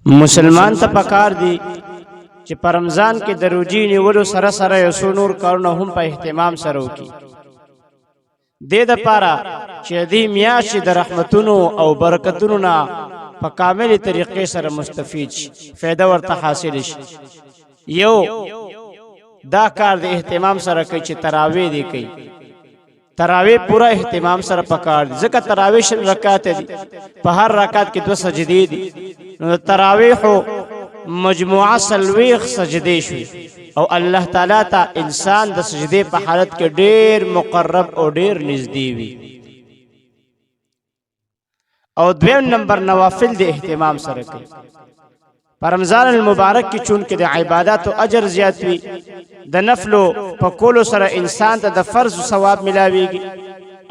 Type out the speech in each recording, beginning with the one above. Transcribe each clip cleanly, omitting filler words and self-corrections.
مسلمان ته پکار دی چې په رمضان کې د روزي نیولو سره سره یو څو نور کارونه هم په اهتمام سره وکړي. دې دپاره چې دې میاشت د رحمتونو او برکتونو نه په کاملې طریقې سره مستفید شي، فایده ورته حاصل شي. یو دا کار د اهتمام سره کوي چې تراویح دی کوي. تراویح پورا اهتمام سره پکار دي، ځکه تراویح 20 رکعات دي، په هر رکعت کې 2 سجدې دي. نو تراویح مجموعه 40 سجدې شوي او الله تعالی ته انسان د سجدې په حالت کې ډېر مقرب او ډېر نږدې وي. او دویم نمبر نوافل د اهتمام سره کوي. په رمضان المبارک کې چون کې د عبادت او اجر زیات وي، د نفلو په کولو سره انسان ته د فرض ثواب ملاويږي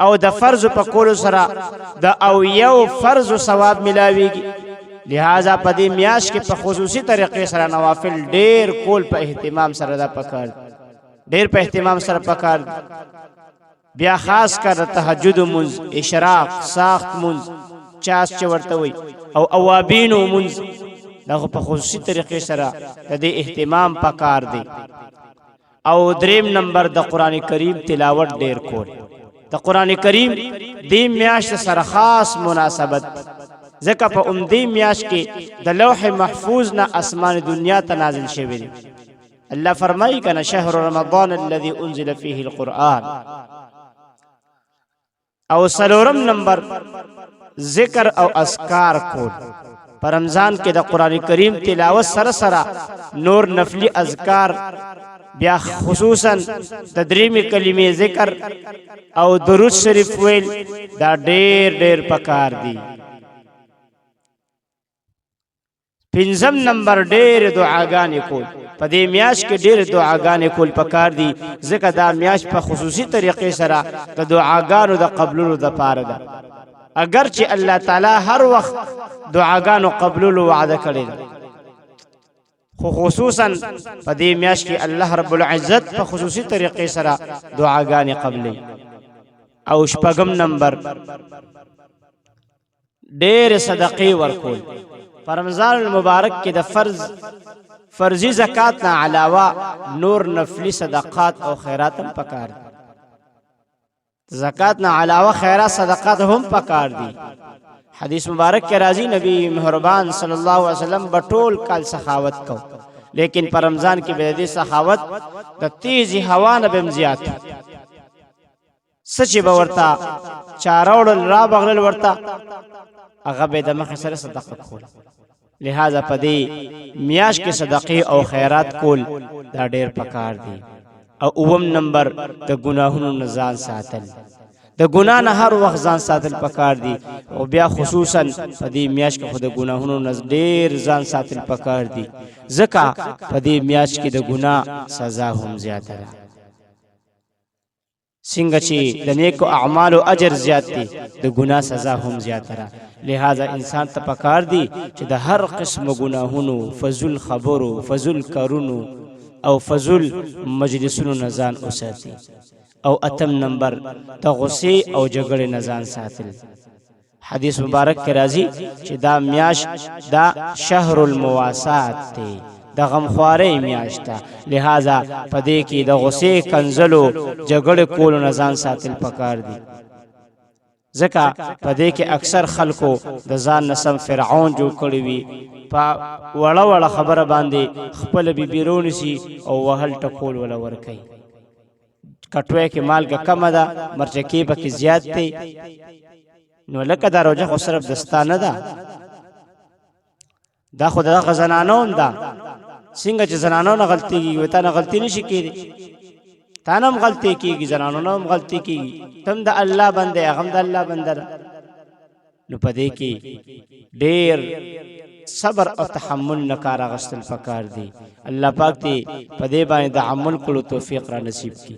او د فرض په کولو سره د او یو فرض ثواب ملاويږي. لہذا په دې میاشت کې په خصوصي طریقې سره نوافل ډېر کول په اهتمام سره دا پکار، ډېر په اهتمام سره پکار. بیا خاص کر تهجد منز، اشراق، ساخت منز، چاس چې ورته وي، او اوابین منز، دغه په خصوصي طریقې سره د دې اهتمام پکار دی. او دریم نمبر د قران کریم تلاوت ډیر کول. د قران کریم دې میاشت سره خاص مناسبت، ځکه په دې میاشت کې د لوح محفوظ نه اسمان دنیا ته نازل شوی دی. الله فرمایي کنه شهر رمضان الذي انزل فيه القرآن. او سلورم نمبر ذکر او اذکار کول. په رمضان کې د قران کریم تلاوت سره سره نور نفلی اذکار، بیا خصوصا تدریمی کلمې ذکر او درود شریف ویل دا ډېر ډېر پکار دي. پنځم نمبر ډېر دعاګانې کول. په دې میاشت کې ډېر دعاګانې کول پکار دي، ځکه دا میاشت په خصوصي طریقې سره د دعاګانو د قبولولو دپاره ده. اگر چې الله تعالی هر وخت دعاګانو قبولولو وعده کړې ده، خو خصوصا په دې میاشت کې الله رب العزت په خصوصي طریقې سره دعاګانې قبلې. او شپږم نمبر ډېر صدقې ورکول. په رمضان المبارک کې د فرضي زکات نه علاوه نور نفلی صدقات او خیرات هم پکار دي. زکات نه علاوه خیرات صدقات هم پکار دي. حدیث مبارک کې راځي نبی مهربان صلی الله علیه وسلم بټول کال سخاوت کو، لیکن پر رمضان کې به دې سخاوت د تیزی هوا نه بم زیات سچ به ورتا چاروړ را بغل ورتا هغه به د مخ سره صدقه کول. لہذا پدې میاش کې صدقې او خیرات کول دا ډېر پکار دي. او اوم نمبر د ګناهونو نه ځان ساتل. د ګناه نه هر وخت ځان ساتل پکار دي، او بیا خصوصا په دې میاشت کې خو د ګناهونو نه ډېر ځان ساتل پکار دي، ځکه په دې میاشت کې د ګناه سزا هم زیاته ده. څنګه چې د نیکو اعمالو اجر زیات دی، د ګناه سزا هم زیاته ده. لہذا انسان ته پکار دي چې د هر قسم ګناهونو، فضول خبرو، فضول کارونو او فضول مجلسونو نه ځان وساتي. او اتم نمبر د غصې او جګړې نه ځان ساتل. حدیث مبارک کې راځي چې دا میاشت دا شهر المواسات دی، د غمخوارۍ میاشت ده. لہذا په دې کې د غصې کنځلو، جګړې کولو نه ځان ساتل پکار دي، ځکه په دې کې اکثر خلکو د ځان نه سم فرعون جوړ کړی وي، په وړه وړه خبره باندې خپل بیبي رونیسي او وهل ټکول ولا ورکوي. کټوی کې مالګه کمه ده، مرچکې پکې زیات دی. نو لکه دا روژه خو صرف دستا نه ده، دا خو دغه زنانو هم ده. څنګه چې زنانو نه غلطي کېږي، تا نه غلطي نشي کېدی، تا نه هم غلطي کېږي، زنانو نه هم غلطي کېږي. تم د الله بنده، هغه هم د الله بنده ده. نو په دې کې ډېر صبر او تحمل نه کار اخیستل پکار دي. الله پاک دې په دې باندې د عمل کولو توفیق را نصیب کړي.